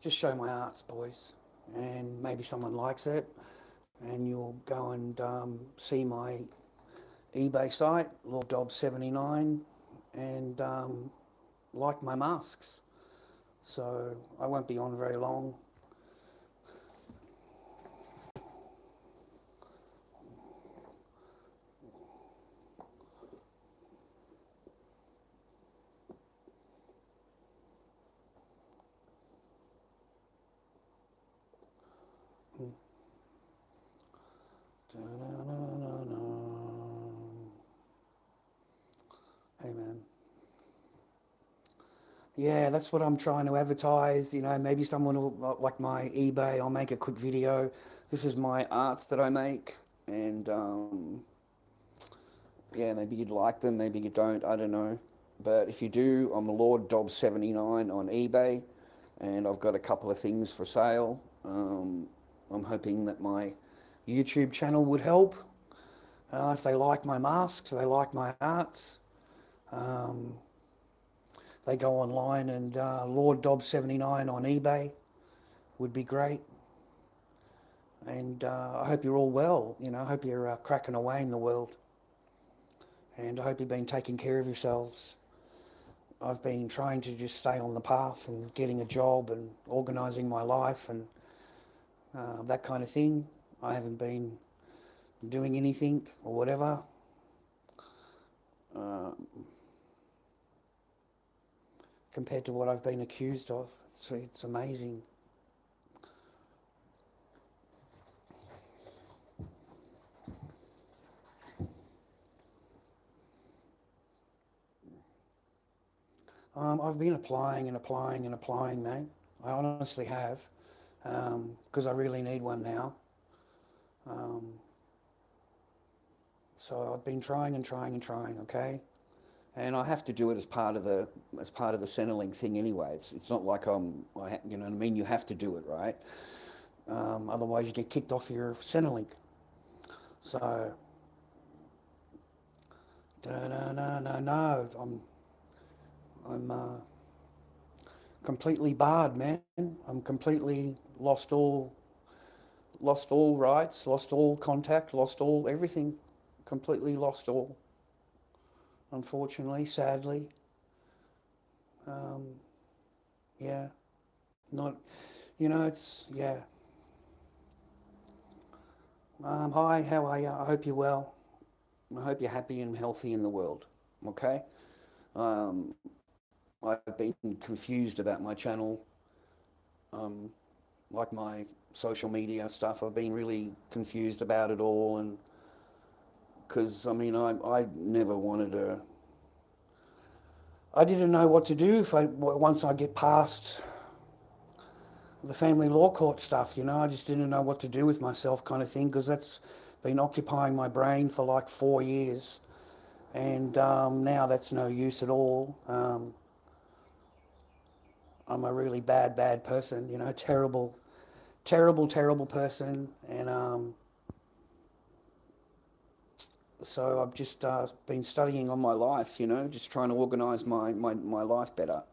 just show my arts, boys, and maybe someone likes it, and you'll go and see my eBay site, lorddobby79, and like my masks. So I won't be on very long. Hey man. Yeah, that's what I'm trying to advertise. You know, maybe someone will like my eBay. I'll make a quick video. This is my arts that I make, and yeah, maybe you'd like them, maybe you don't. I don't know, but if you do, I'm lorddobby79 on eBay, and I've got a couple of things for sale. I'm hoping that my YouTube channel would help. If they like my masks, they like my arts. They go online and lorddobby79 on eBay would be great. And I hope you're all well. You know, I hope you're cracking away in the world. And I hope you've been taking care of yourselves. I've been trying to just stay on the path and getting a job and organising my life and that kind of thing. I haven't been doing anything or whatever. Compared to what I've been accused of. It's amazing. I've been applying and applying and applying, mate. I honestly have, because I really need one now. So I've been trying and trying and trying, okay? And I have to do it as part of the Centrelink thing anyway. It's not like you know what I mean. You have to do it, right? Otherwise, you get kicked off your Centrelink. So, no. I'm completely barred, man. I'm completely lost all rights, lost all contact, lost all everything. Completely lost all. Unfortunately, sadly. Yeah. Not, you know, it's, yeah. Hi, how are you? I hope you're well. I hope you're happy and healthy in the world, okay? I've been confused about my channel, like my social media stuff. I've been really confused about it all, and because, I mean, I never wanted to, I didn't know what to do once I get past the family law court stuff, you know. I just didn't know what to do with myself, kind of thing, because that's been occupying my brain for like 4 years, and now that's no use at all. I'm a really bad person, you know, terrible person, and so I've just been studying on my life, you know, just trying to organise my life better.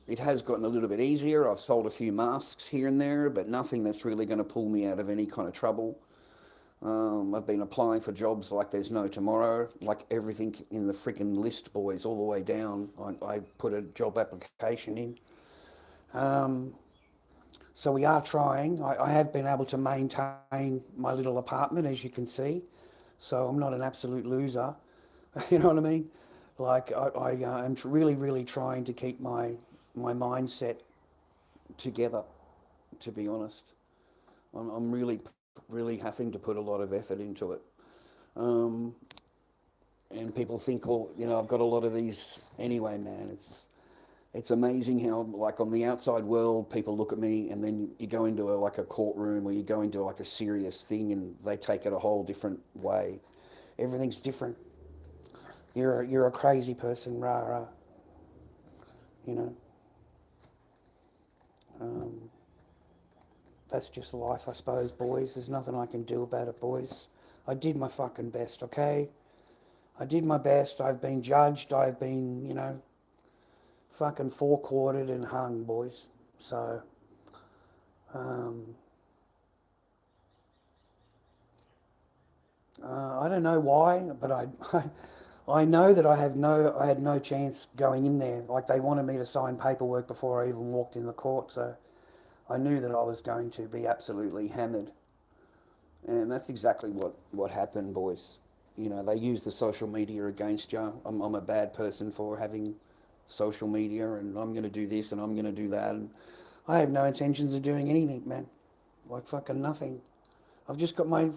It has gotten a little bit easier. I've sold a few masks here and there, but nothing that's really going to pull me out of any kind of trouble. I've been applying for jobs like there's no tomorrow, like everything in the freaking list, boys, all the way down. I put a job application in. So we are trying. I have been able to maintain my little apartment, as you can see. So I'm not an absolute loser. You know what I mean? Like, I am really trying to keep my mindset together, to be honest. I'm really having to put a lot of effort into it. And people think, well, you know, I've got a lot of these anyway, man. It's amazing how, like, on the outside world, people look at me, and then you go into a courtroom, or you go into like a serious thing, and they take it a whole different way. Everything's different. You're a crazy person, rah rah. You know. That's just life, I suppose, boys. There's nothing I can do about it, boys. I did my fucking best, okay? I did my best. I've been judged. I've been, you know, fucking four-quartered and hung, boys. So, um, I don't know why, but I know that I had no chance going in there. Like, they wanted me to sign paperwork before I even walked in the court, so I knew that I was going to be absolutely hammered. And that's exactly what happened, boys. You know, they use the social media against you. I'm a bad person for having social media, and I'm going to do this and I'm going to do that. And I have no intentions of doing anything, man. Like, fucking nothing. I've just got my,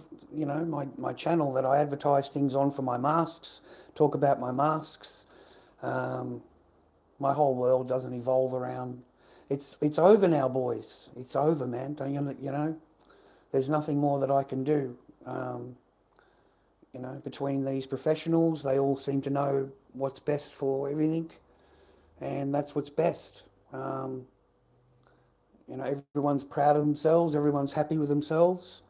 my channel that I advertise things on for my masks, talk about my masks. Um, my whole world doesn't evolve around. It's over now, boys. It's over, man. Don't you know? There's nothing more that I can do. Between these professionals, they all seem to know what's best for everything, and that's what's best. Everyone's proud of themselves, everyone's happy with themselves,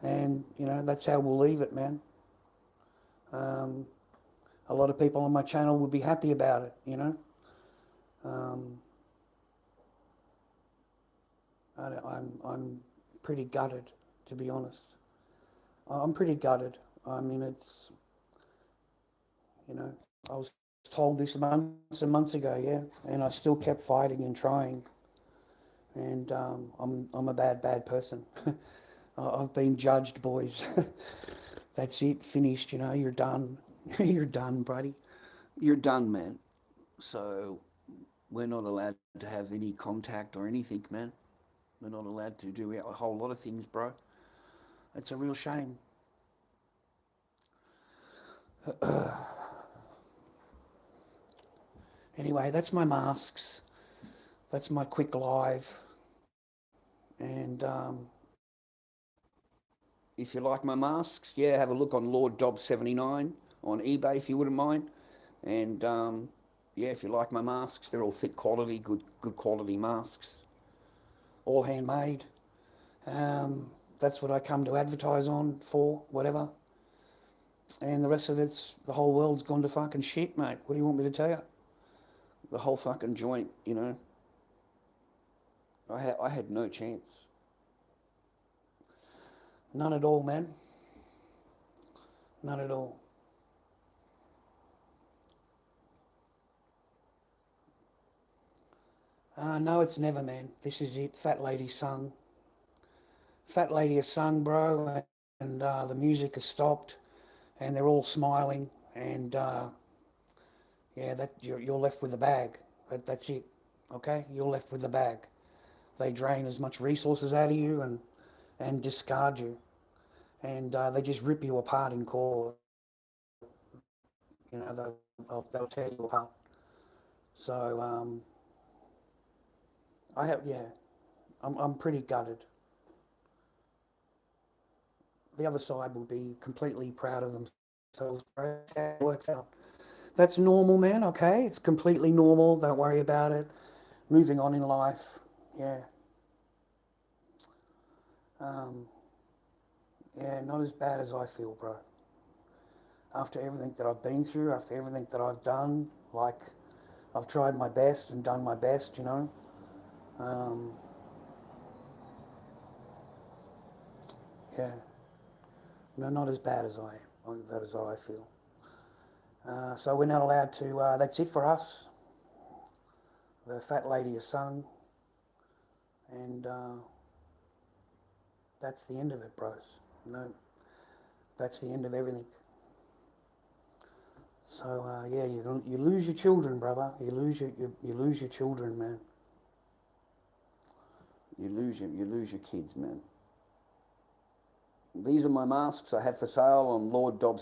and, that's how we'll leave it, man. Um, a lot of people on my channel would be happy about it. Um, I'm pretty gutted, to be honest. I'm pretty gutted. I mean, it's, I was told this months and months ago, yeah, and I still kept fighting and trying. And I'm a bad person. I've been judged, boys. That's it, finished. You're done. You're done, buddy. You're done, man. So we're not allowed to have any contact or anything, man. We're not allowed to do a whole lot of things, bro. It's a real shame. Anyway, that's my masks. That's my quick live. And if you like my masks, yeah, have a look on lorddobby on eBay if you wouldn't mind. And yeah, if you like my masks, they're all thick quality, good quality masks, all handmade. That's what I come to advertise on for, whatever. And the rest of the whole world's gone to fucking shit, mate. What do you want me to tell you? The whole fucking joint. I had no chance. None at all, man. None at all. No, it's never, man. This is it. Fat Lady sung. Fat Lady has sung, bro, and the music has stopped, and they're all smiling, and yeah, that you're left with a bag. That's it. Okay, you're left with a bag. They drain as much resources out of you and discard you, and they just rip you apart in court. They'll tear you apart. So yeah, I'm pretty gutted. The other side will be completely proud of themselves. That's how it works out. That's normal, man. Okay, it's completely normal. Don't worry about it. Moving on in life. Yeah. Um, yeah, not as bad as I feel, bro. After everything that I've been through, after everything that I've done, like, I've tried my best and done my best. Um, yeah. No, not as bad as I am. That is how I feel. So we're not allowed to. That's it for us. The fat lady has sung, and that's the end of it, bros. No, that's the end of everything. So yeah, you lose your children, brother. You lose your children, man. You lose your kids, man. These are my masks I have for sale on lorddobby.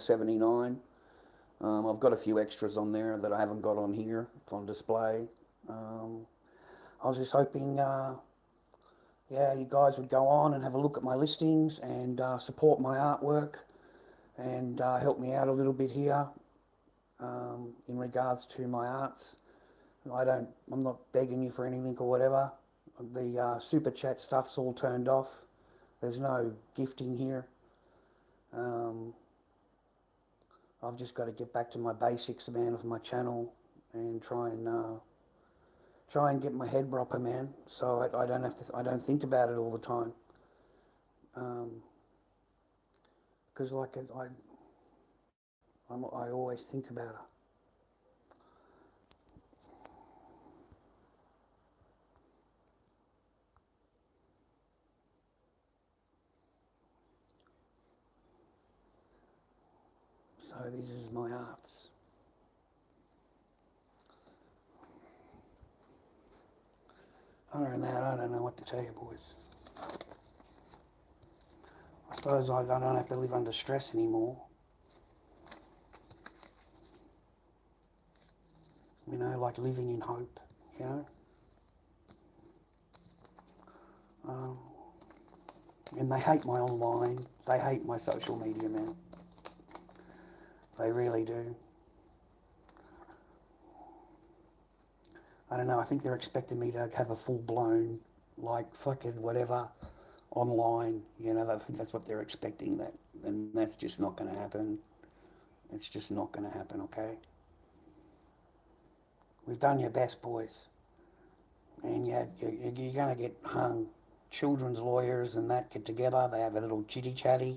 I've got a few extras on there that I haven't got on here. It's on display. Um, I was just hoping, yeah, you guys would go on and have a look at my listings and support my artwork and help me out a little bit here in regards to my arts. I'm not begging you for anything or whatever. The super chat stuff's all turned off. There's no gifting here. Um, I've just got to get back to my basics, man, of my channel and try and try and get my head proper, man, so I don't have to. I don't think about it all the time. Because I always think about it. So this is my arts. Other than that, I don't know what to tell you, boys. I suppose I don't have to live under stress anymore. You know, like living in hope, you know. Um, and they hate my online. They hate my social media, man. They really do. I don't know, I think they're expecting me to have a full-blown, like, fucking whatever, online. You know, I think that's what they're expecting, that, and that's just not going to happen. It's just not going to happen, okay? We've done your best, boys. And you're going to get hung. Children's lawyers and that get together, they have a little chitty-chatty,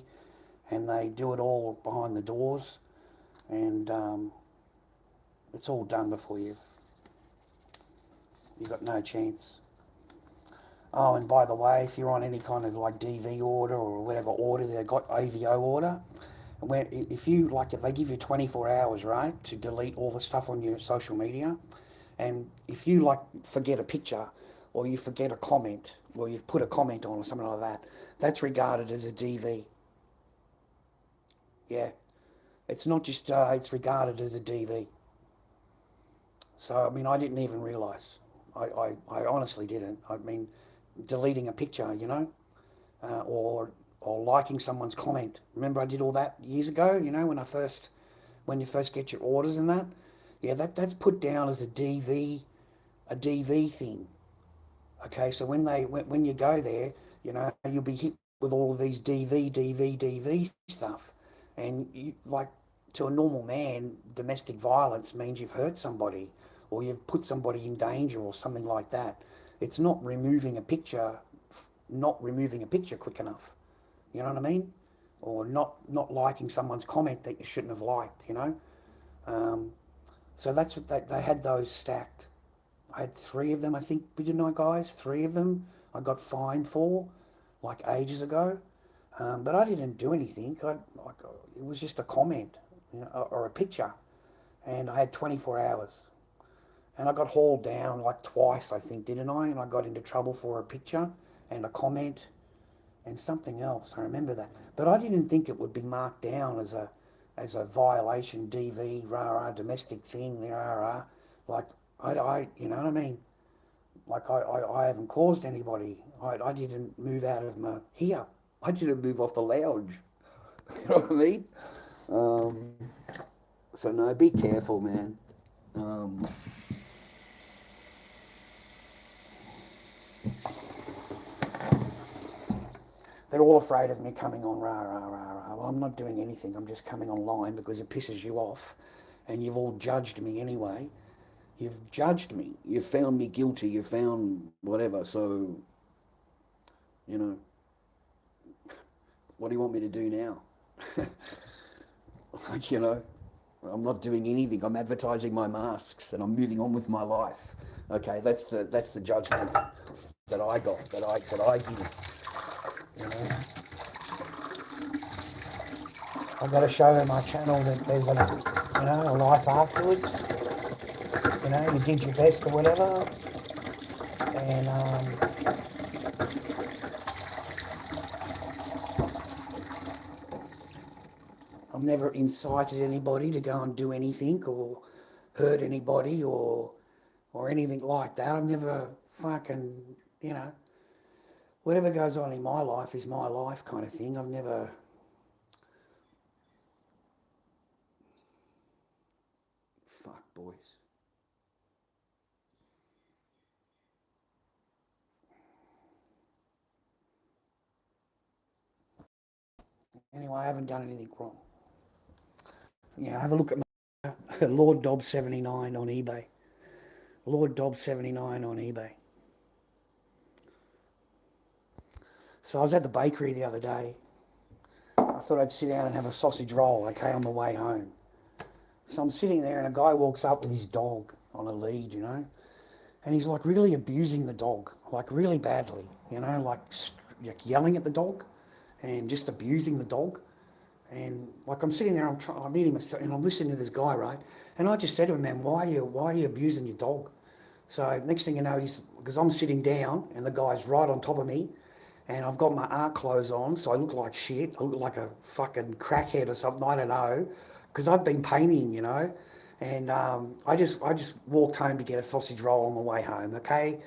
and they do it all behind the doors, and it's all done before you've got no chance. Oh, and by the way, if you're on any kind of like DV order or whatever order they've got, AVO order, if they give you 24 hours, right, to delete all the stuff on your social media, and if you like forget a picture or you forget a comment or you've put a comment on or something like that, that's regarded as a DV. Yeah, it's not just, it's regarded as a DV. So, I mean, I didn't even realise. I honestly didn't. I mean, deleting a picture, you know, or liking someone's comment. Remember I did all that years ago, you know, when you first get your orders and that? Yeah, that's put down as a DV thing. Okay, so when you go there, you know, you'll be hit with all of these DV stuff. And like, to a normal man, domestic violence means you've hurt somebody or you've put somebody in danger or something like that. It's not removing a picture quick enough. You know what I mean? Or not liking someone's comment that you shouldn't have liked, you know? So that's what they had those stacked. I had three of them, I think, didn't I, guys? Three of them I got fined for, like ages ago. But I didn't do anything. It was just a comment, you know, or a picture. And I had 24 hours. And I got hauled down like twice, I think, didn't I? And I got into trouble for a picture and a comment and something else. I remember that. But I didn't think it would be marked down as a violation, DV, rah, domestic thing, rah, rah. Like, you know what I mean? Like, I haven't caused anybody. I didn't move out of my here. I didn't move off the lounge. You know what I mean? Um, so, no, be careful, man. Um, they're all afraid of me coming on, rah, rah, rah, rah. Well, I'm not doing anything. I'm just coming online because it pisses you off. And you've all judged me anyway. You've judged me. You've found me guilty. You've found whatever. So, you know, what do you want me to do now? Like, you know, I'm not doing anything. I'm advertising my masks and I'm moving on with my life. Okay, that's the judgment that I got, that I did. You know, I've got to show my channel that there's a life afterwards. You know, you did your best or whatever, and I've never incited anybody to go and do anything or hurt anybody or anything like that. I've never fucking, you know, whatever goes on in my life is my life kind of thing. I've never, fuck, boys. Anyway, I haven't done anything wrong. You know, have a look at my Lord Dob 79 on eBay. lorddobby on eBay. So I was at the bakery the other day. I thought I'd sit down and have a sausage roll, okay, on the way home. So I'm sitting there and a guy walks up with his dog on a lead, you know, and he's like really abusing the dog, like really badly, you know, like yelling at the dog and just abusing the dog. And like I'm sitting there, I'm eating myself, and I'm listening to this guy, right? And I just said to him, man, why are you abusing your dog? So next thing you know, because I'm sitting down and the guy's right on top of me, and I've got my art clothes on, so I look like shit. I look like a fucking crackhead or something. I don't know, because I've been painting, you know. And I just walked home to get a sausage roll on the way home, okay?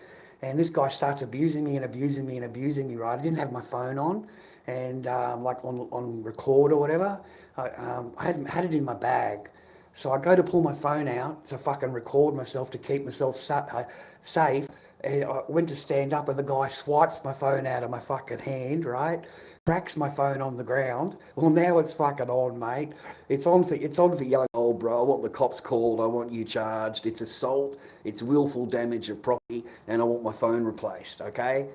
And this guy starts abusing me and abusing me and abusing me, right? I didn't have my phone on, and like on record or whatever. I hadn't had it in my bag. So I go to pull my phone out to fucking record myself to keep myself safe. And I went to stand up and the guy swipes my phone out of my fucking hand, right? Cracks my phone on the ground. Well, now it's fucking on, mate. It's on for yelling, oh, bro, I want the cops called. I want you charged. It's assault. It's willful damage of property. And I want my phone replaced, okay?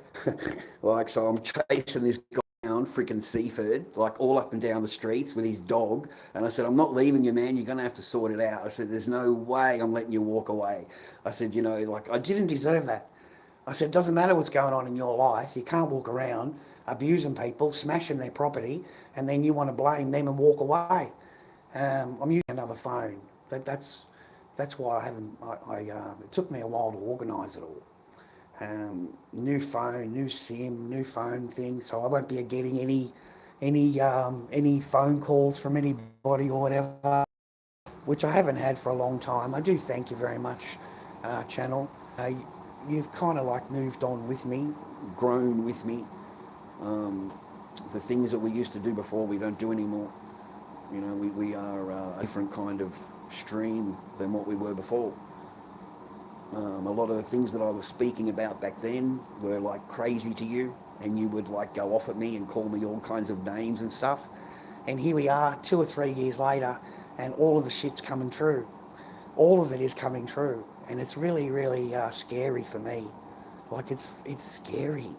Like, so I'm chasing this guy down, freaking Seaford, like all up and down the streets with his dog. And I said, I'm not leaving you, man. You're going to have to sort it out. I said, there's no way I'm letting you walk away. I said, you know, like, I didn't deserve that. I said, it doesn't matter what's going on in your life. You can't walk around abusing people, smashing their property, and then you want to blame them and walk away. I'm using another phone. That's why I haven't. It took me a while to organise it all. New phone, new SIM, new phone thing. So I won't be getting any phone calls from anybody or whatever, which I haven't had for a long time. I do thank you very much, channel. You've kind of like moved on with me, grown with me. The things that we used to do before, we don't do anymore. You know, we are a different kind of stream than what we were before. A lot of the things that I was speaking about back then were like crazy to you, and you would like go off at me and call me all kinds of names and stuff. And here we are 2 or 3 years later, and all of the shit's coming true. All of it is coming true, and it's really, really scary for me. Like it's scary,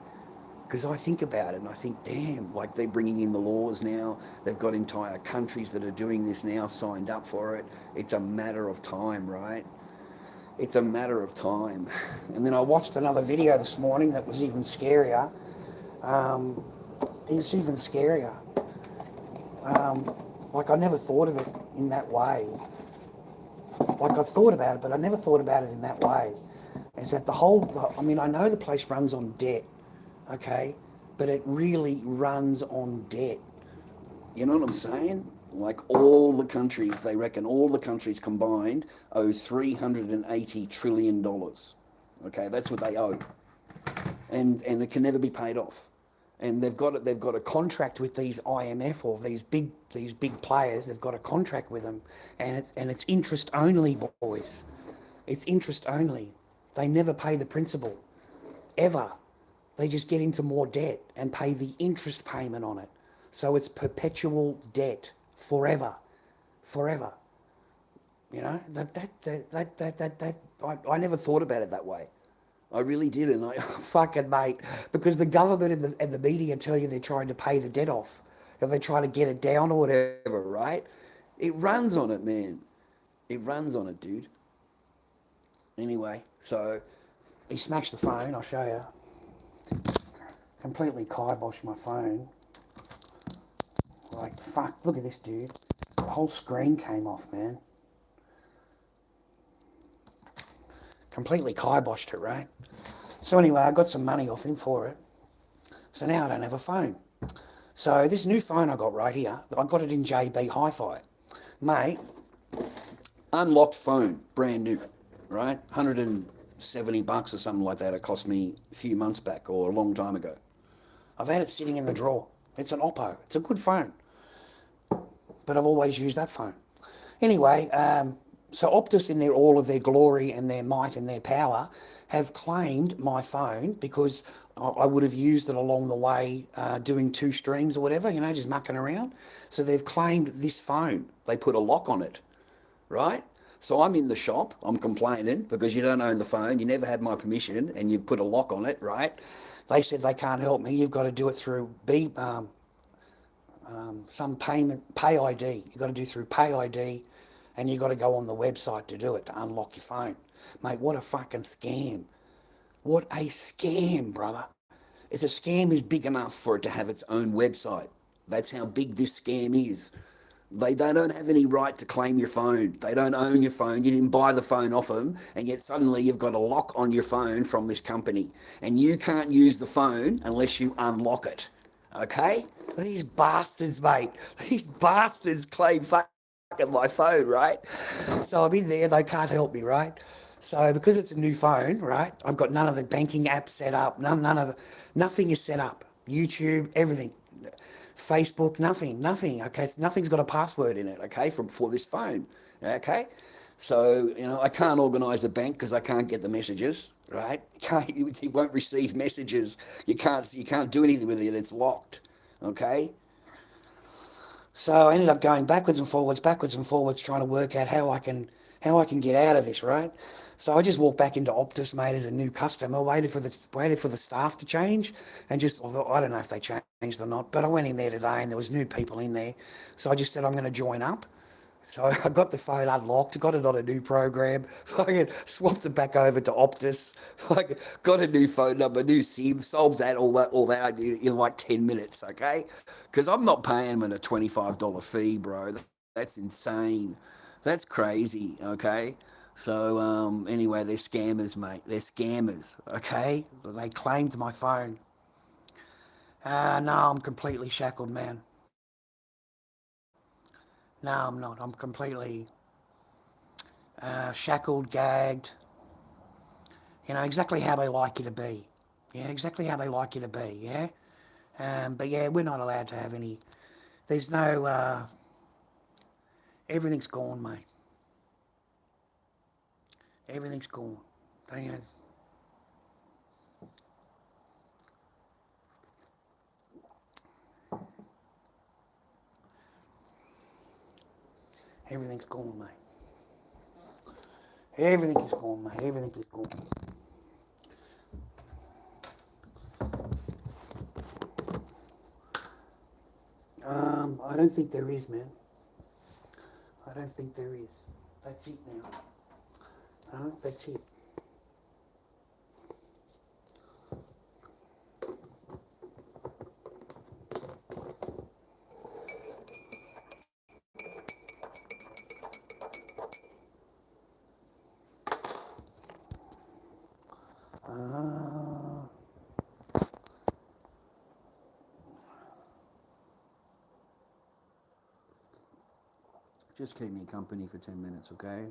because I think about it and I think, damn, like they're bringing in the laws now. They've got entire countries that are doing this now, signed up for it. It's a matter of time, right? It's a matter of time. And then I watched another video this morning that was even scarier. It's even scarier. Like I never thought of it in that way. Like I thought about it, but I never thought about it in that way. Is that I mean, I know the place runs on debt, okay? But it really runs on debt. You know what I'm saying? Like all the countries, they reckon all the countries combined owe $380 trillion. Okay, that's what they owe. And it can never be paid off. And they've got a contract with these IMF or these big players. They've got a contract with them, and it's interest only, boys. It's interest only. They never pay the principal, ever. They just get into more debt and pay the interest payment on it. So it's perpetual debt forever. You know, I never thought about it that way. I really didn't. Fucking mate, because the government and the media tell you they're trying to pay the debt off, and they're trying to get it down or whatever, right? It runs on it, man. It runs on it, dude. Anyway, so he smashed the phone. I'll show you. Completely kiboshed my phone. Like, fuck, look at this, dude. The whole screen came off, man. Completely kiboshed it, right? So anyway, I got some money off him for it. So now I don't have a phone. So this new phone I got right here, I got it in JB Hi-Fi. Mate, unlocked phone, brand new, right? $170 or something like that. It cost me a few months back or a long time ago. I've had it sitting in the drawer. It's an Oppo. It's a good phone. But I've always used that phone. Anyway, so Optus in all of their glory and their might and their power have claimed my phone because I would have used it along the way doing 2 streams or whatever, you know, just mucking around. So they've claimed this phone. They put a lock on it, right? So I'm in the shop, I'm complaining because you don't own the phone, you never had my permission, and you put a lock on it, right? They said they can't help me. You've got to do it through some pay ID. You've got to do through pay ID, and you've got to go on the website to do it, to unlock your phone. Mate, what a fucking scam. What a scam, brother. It's a scam is big enough for it to have its own website. That's how big this scam is. They don't have any right to claim your phone. They don't own your phone. You didn't buy the phone off them, and yet suddenly you've got a lock on your phone from this company. And you can't use the phone unless you unlock it. Okay? These bastards, mate. These bastards claim fucking my phone, right? So I'm in there, they can't help me, right? So because it's a new phone, right, I've got none of the banking apps set up, nothing is set up. YouTube, everything. Facebook, nothing, okay? Nothing's got a password in it, okay, for this phone, okay? So, I can't organise the bank because I can't get the messages, right? You won't receive messages. You can't do anything with it. It's locked, okay? So I ended up going backwards and forwards, trying to work out how I can get out of this, right? So I just walked back into Optus, mate, as a new customer, waited for the staff to change, and I don't know if they changed or not, but I went in there today and there was new people in there, so I just said I'm going to join up. So I got the phone unlocked, got it on a new program, fucking swapped it back over to Optus, fucking got a new phone number, new SIM, solved all that in like 10 minutes, okay? Because I'm not paying them a $25 fee, bro. That's insane. That's crazy, okay? So, anyway, they're scammers, mate. They're scammers, okay? They claimed my phone. No, I'm completely shackled, man. No, I'm not. I'm completely shackled, gagged. Exactly how they like you to be. Yeah, exactly how they like you to be, yeah? But yeah, we're not allowed to have any... There's no... everything's gone, mate. Everything's gone. Everything's gone, mate. Everything is gone, mate. Everything is gone. I don't think there is, man. I don't think there is. That's it now. That's it. Uh, Just keep me company for 10 minutes, okay?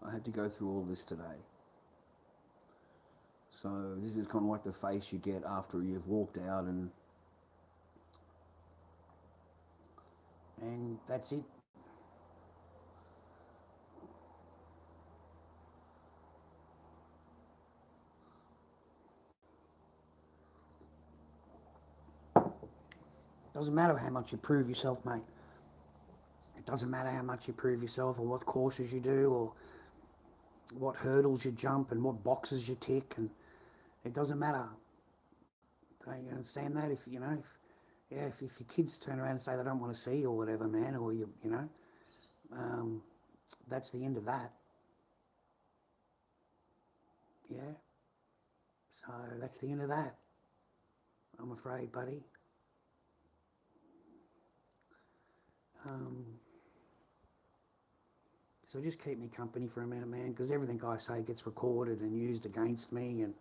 I had to go through all this today. So this is kind of like the face you get after you've walked out and that's it. Doesn't matter how much you prove yourself, mate. It doesn't matter how much you prove yourself or what courses you do or what hurdles you jump and what boxes you tick, and it doesn't matter. Don't you understand that? If your kids turn around and say they don't want to see you or whatever, man, or that's the end of that. Yeah. So that's the end of that. I'm afraid, buddy. So just keep me company for a minute, man, because everything I say gets recorded and used against me, and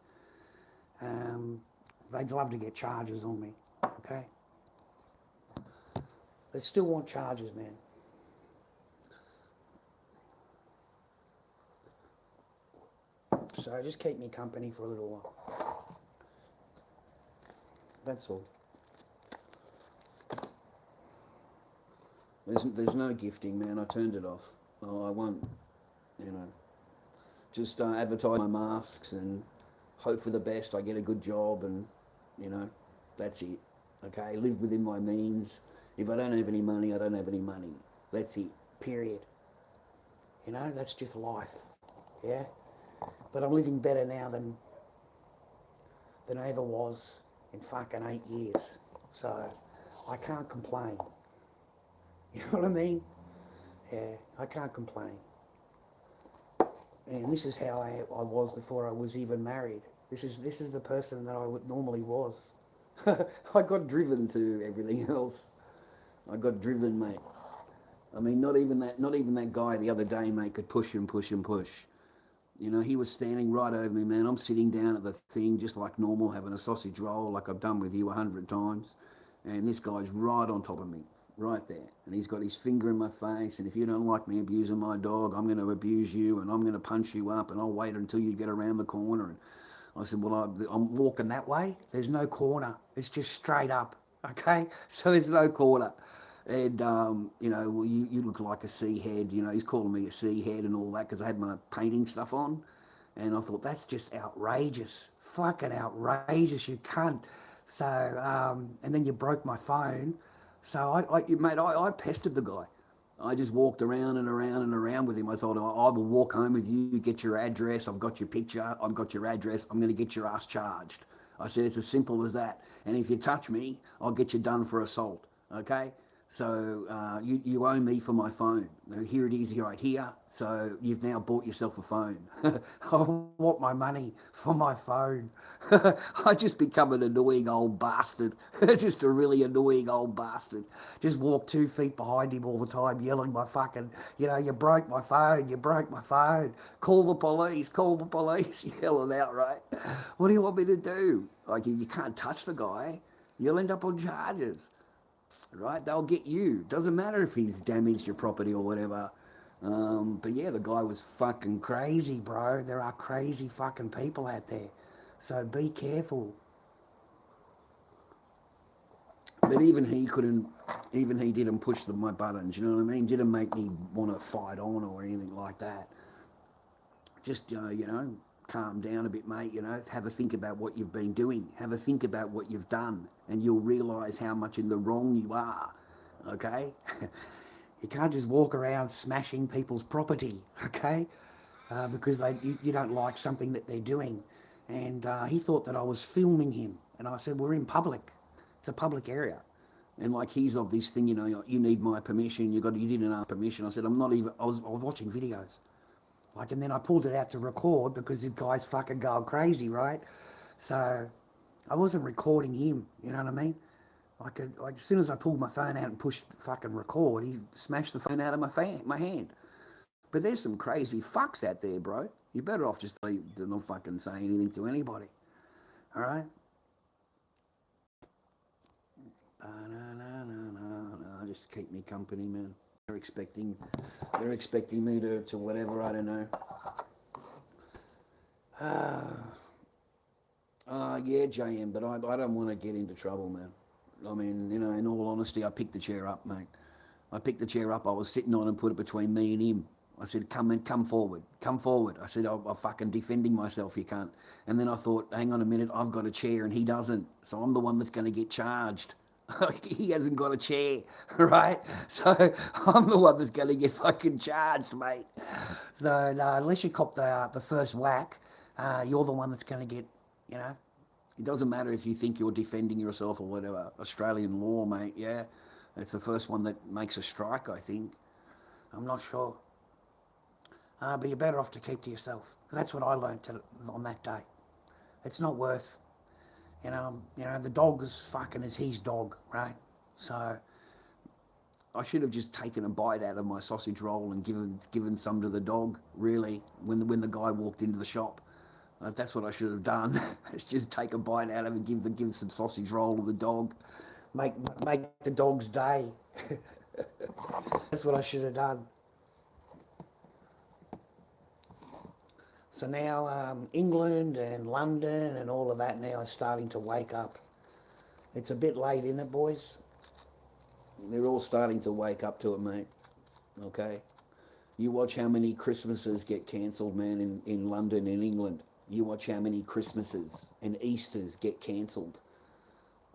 they'd love to get charges on me, okay? They still want charges, man. So just keep me company for a little while. That's all. there's no gifting, man. I turned it off. Oh, I won't, just advertise my masks and hope for the best. I get a good job and, that's it. Okay, live within my means. If I don't have any money, I don't have any money. That's it. Period. You know, that's just life. Yeah. But I'm living better now than I ever was in fucking 8 years. So I can't complain. You know what I mean? Yeah, I can't complain. And this is how I was before I was even married. This is the person that I would normally was. I got driven to everything else. I got driven, mate. I mean, not even that guy the other day, mate, could push and push and push. You know, he was standing right over me, man. I'm sitting down at the thing just like normal, having a sausage roll like I've done with you 100 times. And this guy's right on top of me, right there. And he's got his finger in my face. And if you don't like me abusing my dog, I'm going to abuse you and I'm going to punch you up and I'll wait until you get around the corner. And I said, well, I'm walking that way. There's no corner. It's just straight up. Okay? So there's no corner. And, you know, well, you look like a sea head. You know, he's calling me a sea head and all that because I had my painting stuff on. And I thought, that's just outrageous. Fucking outrageous, you cunt. So, and then you broke my phone. So, I pestered the guy. I just walked around and around and around with him. I thought, I will walk home with you, get your address. I've got your picture. I've got your address. I'm going to get your ass charged. I said, it's as simple as that. And if you touch me, I'll get you done for assault. Okay? So you owe me for my phone. Here it is right here. So you've now bought yourself a phone. I want my money for my phone. I just become an annoying old bastard. Just a really annoying old bastard. Just walk 2 feet behind him all the time, yelling my fucking, you know, you broke my phone, you broke my phone. Call the police, call the police. Yelling out, right? What do you want me to do? Like, you can't touch the guy. You'll end up on charges. Right, they'll get you. Doesn't matter if he's damaged your property or whatever. But yeah, the guy was fucking Crazy, bro. There are crazy fucking people out there. So be careful. But even he didn't push my buttons, you know what I mean? Didn't make me want to fight on or anything like that. Just, you know, calm down a bit, mate, you know, have a think about what you've been doing. Have a think about what you've done, and you'll realise how much in the wrong you are, okay? You can't just walk around smashing people's property, okay? Because you don't like something that they're doing. And he thought that I was filming him. And I said, we're in public. It's a public area. And like, he's of this thing, you know, you need my permission, you didn't ask permission. I said, I was watching videos. Like, and then I pulled it out to record because this guy's fucking going crazy, right? So I wasn't recording him, you know what I mean? Like as soon as I pulled my phone out and pushed fucking record, he smashed the phone out of my hand. But there's some crazy fucks out there, bro. You're better off just not fucking saying anything to anybody. All right? Just keep me company, man. They're expecting me to whatever, I don't know. Yeah, JM, but I don't want to get into trouble, man. I mean, you know, in all honesty, I picked the chair up, mate. I picked the chair up I was sitting on and put it between me and him. I said, come forward. I said, I'm fucking defending myself, you can't. And then I thought, hang on a minute, I've got a chair and he doesn't. So I'm the one that's going to get charged. He hasn't got a chair, right? So I'm the one that's going to get fucking charged, mate. So no, unless you cop the first whack, you're the one that's going to get, you know. It doesn't matter if you think you're defending yourself or whatever. Australian law, mate, yeah. It's the first one that makes a strike, I think. I'm not sure. But you're better off to keep to yourself. That's what I learned on that day. It's not worth, you know, the dog is fucking as his dog, right? So I should have just taken a bite out of my sausage roll and given some to the dog, really, when the guy walked into the shop. That's what I should have done. It's just take a bite out of it, give some sausage roll to the dog. Make the dog's day. That's what I should have done. So now England and London and all of that now is starting to wake up. It's a bit late, isn't it, boys? They're all starting to wake up to it, mate. Okay? You watch how many Christmases get cancelled, man, in London and England. You watch how many Christmases and Easters get cancelled.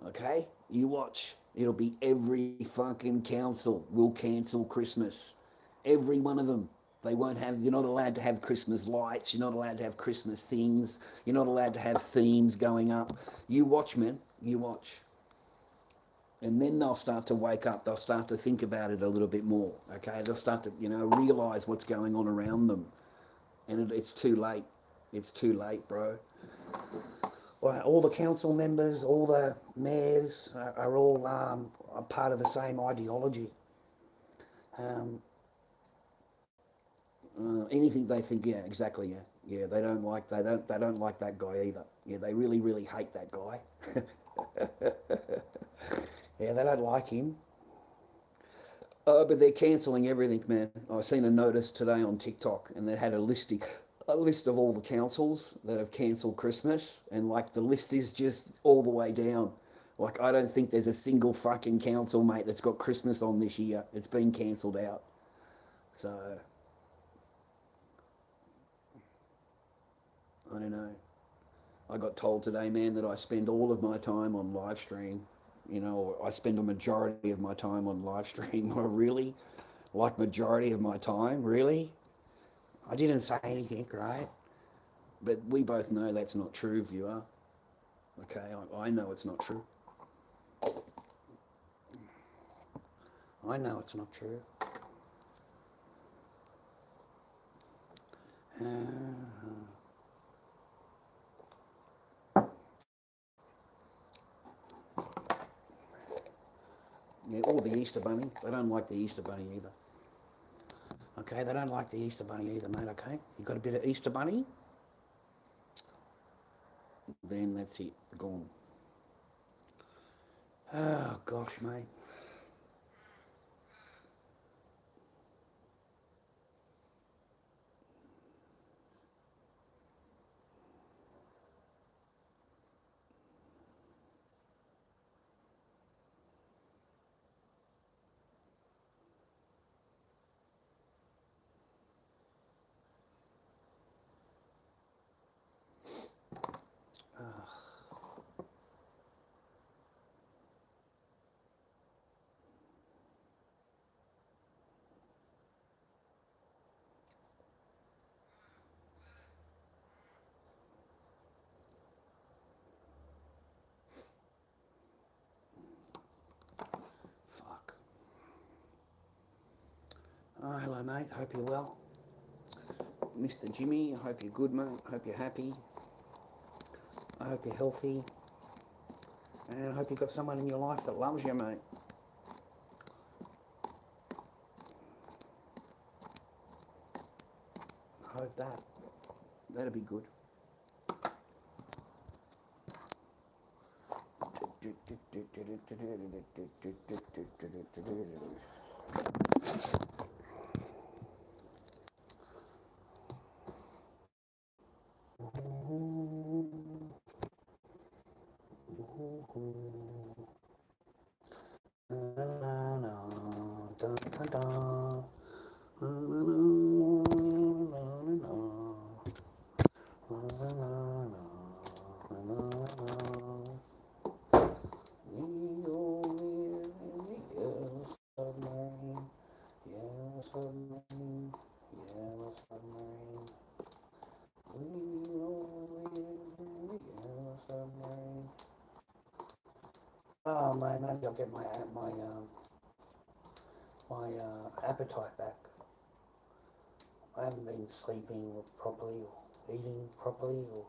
Okay? You watch. It'll be every fucking council will cancel Christmas. Every one of them. They won't have, you're not allowed to have Christmas lights, you're not allowed to have Christmas things, you're not allowed to have themes going up. You watch, man, you watch. And then they'll start to wake up, they'll start to think about it a little bit more, okay? They'll start to, realise what's going on around them. And it's too late. It's too late, bro. Well, all the council members, all the mayors are all a part of the same ideology. Anything they think, yeah, exactly, yeah. Yeah, they don't like that guy either. Yeah, they really, really hate that guy. Yeah, they don't like him. But they're cancelling everything, man. I've seen a notice today on TikTok, and they had a list of all the councils that have cancelled Christmas, and like the list is just all the way down. Like, I don't think there's a single fucking council, mate, that's got Christmas on this year. It's been cancelled out. So, I don't know. I got told today, man, that I spend all of my time on live stream. I spend a majority of my time on live stream. Oh, really? Like, majority of my time? Really? I didn't say anything, right? But we both know that's not true, viewer. Okay, I know it's not true. I know it's not true. Yeah, or the Easter Bunny. They don't like the Easter Bunny either. Okay, they don't like the Easter Bunny either, mate, okay? You got a bit of Easter Bunny? Then that's it. Gone. Oh, gosh, mate. Fuck. Oh, hello, mate. Hope you're well. Mr. Jimmy, I hope you're good, mate. I hope you're happy. I hope you're healthy. And I hope you've got someone in your life that loves you, mate. I hope that. That'd be good. Oh, mate, maybe I'll get my appetite back. I haven't been sleeping properly or eating properly, or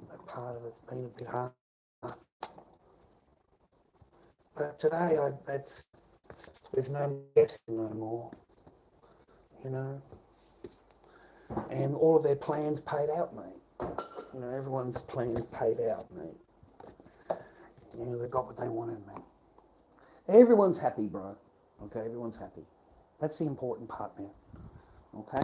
that part of it's been a bit hard. But today, there's no guessing no more, and all of their plans paid out, mate. Everyone's plans paid out, mate. They got what they wanted, mate. Everyone's happy, bro. Okay, everyone's happy. That's the important part, man. Okay?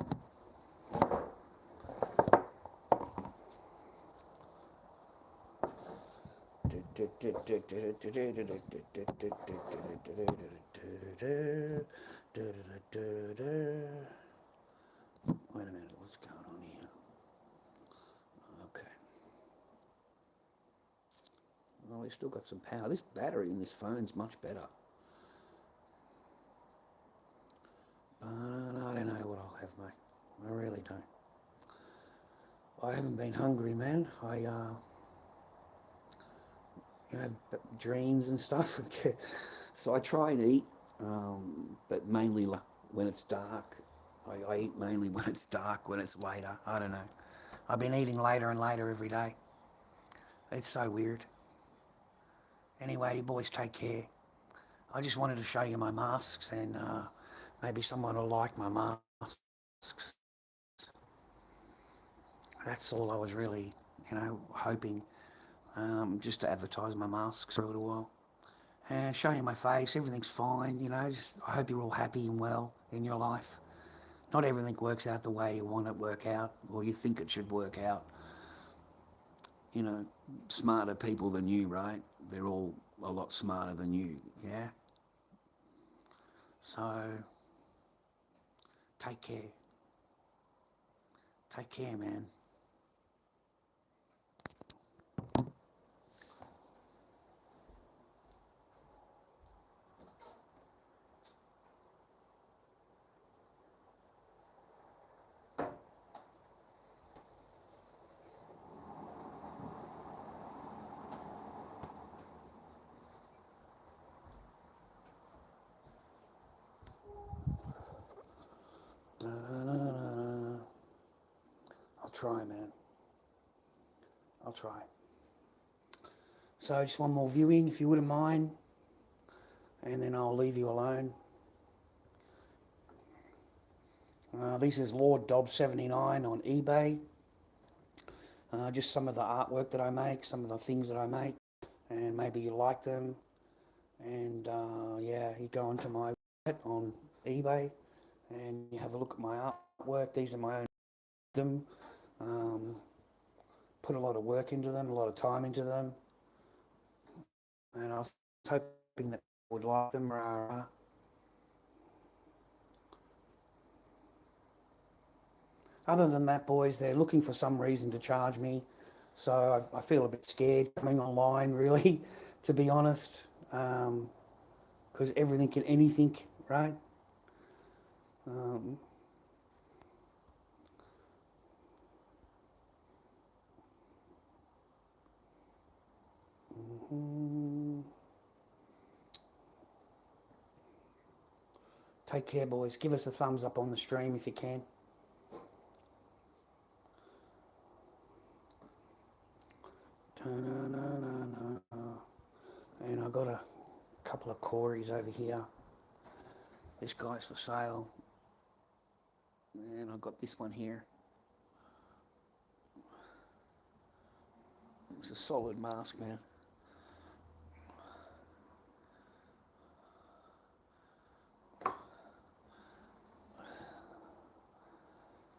Wait a minute, what's going on here? Okay. it's still got some power. This battery in this phone's much better. But I don't know what I'll have, mate. I really don't. I haven't been hungry, man. I have dreams and stuff. So I try and eat, but mainly when it's dark. I eat mainly when it's dark, when it's later. I don't know. I've been eating later and later every day. It's so weird. Anyway, you boys take care. I just wanted to show you my masks, and maybe someone will like my masks. That's all I was really, hoping, just to advertise my masks for a little while. And show you my face, everything's fine, just I hope you're all happy and well in your life. Not everything works out the way you want it to work out, or you think it should work out. Smarter people than you, right? They're all a lot smarter than you, yeah? So, take care. Take care, man. I'll try, man. I'll try. So just one more viewing, if you wouldn't mind, and then I'll leave you alone. This is lorddobby on eBay. Just some of the artwork that I make, some of the things that I make, and maybe you like them. And yeah, you go onto my website on eBay and you have a look at my artwork. These are my own them. Put a lot of work into them, a lot of time into them, and I was hoping that you would like them. Other than that, boys, they're looking for some reason to charge me, so I feel a bit scared coming online, really, to be honest, because everything can anything, right? Take care, boys. Give us a thumbs up on the stream if you can. And I got a couple of Corys over here. This guy's for sale. And I got this one here. It's a solid mask, man.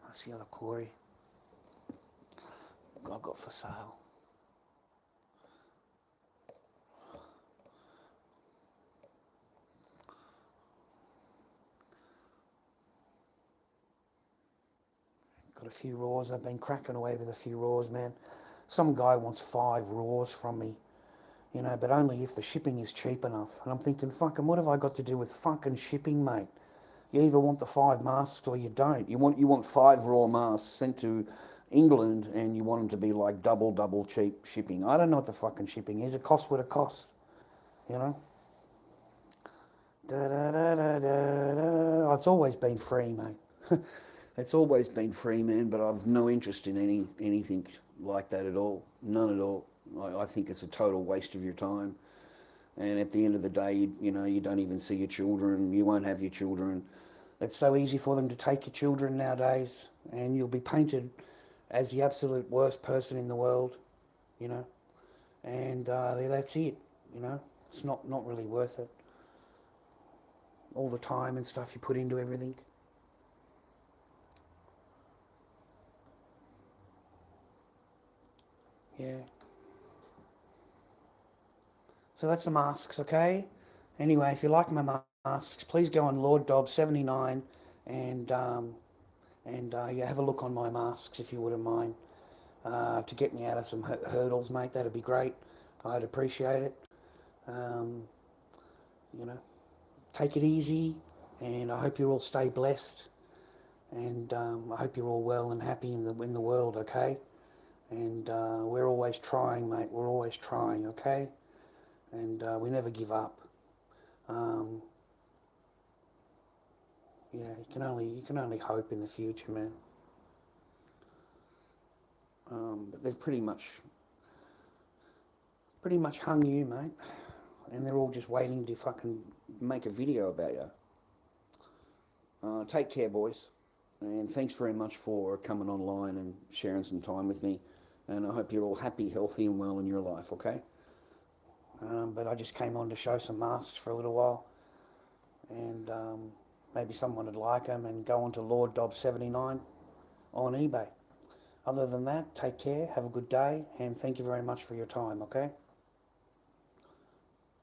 That's the other Cory I've got for sale. Got a few raws. I've been cracking away with a few raws, man. Some guy wants 5 raws from me, but only if the shipping is cheap enough. And I'm thinking, fucking, what have I got to do with fucking shipping, mate? You either want the 5 masks or you don't. You want 5 raw masks sent to England, and you want them to be like double cheap shipping. I don't know what the fucking shipping is. It costs what it costs, It's always been free, mate. It's always been free, man, but I've no interest in anything like that at all. None at all. I think it's a total waste of your time. And at the end of the day, you don't even see your children. You won't have your children. It's so easy for them to take your children nowadays, and you'll be painted as the absolute worst person in the world, and that's it, It's not really worth it. All the time and stuff you put into everything. Yeah. So that's the masks, okay? Anyway, if you like my masks, please go on lorddobby and yeah, have a look on my masks if you wouldn't mind, to get me out of some hurdles, mate. That'd be great. I'd appreciate it. Um, you know, take it easy, and I hope you all stay blessed, and I hope you're all well and happy in the world, okay? And we're always trying, mate. We're always trying, okay? And we never give up. Um, yeah, you can only hope in the future, man. But they've pretty much hung you, mate, and they're all just waiting to fucking make a video about you. Take care, boys, and thanks very much for coming online and sharing some time with me, and I hope you're all happy, healthy and well in your life, okay? But I just came on to show some masks for a little while, and maybe someone would like them, and go on to lorddobby on eBay. Other than that, take care, have a good day, and thank you very much for your time, okay?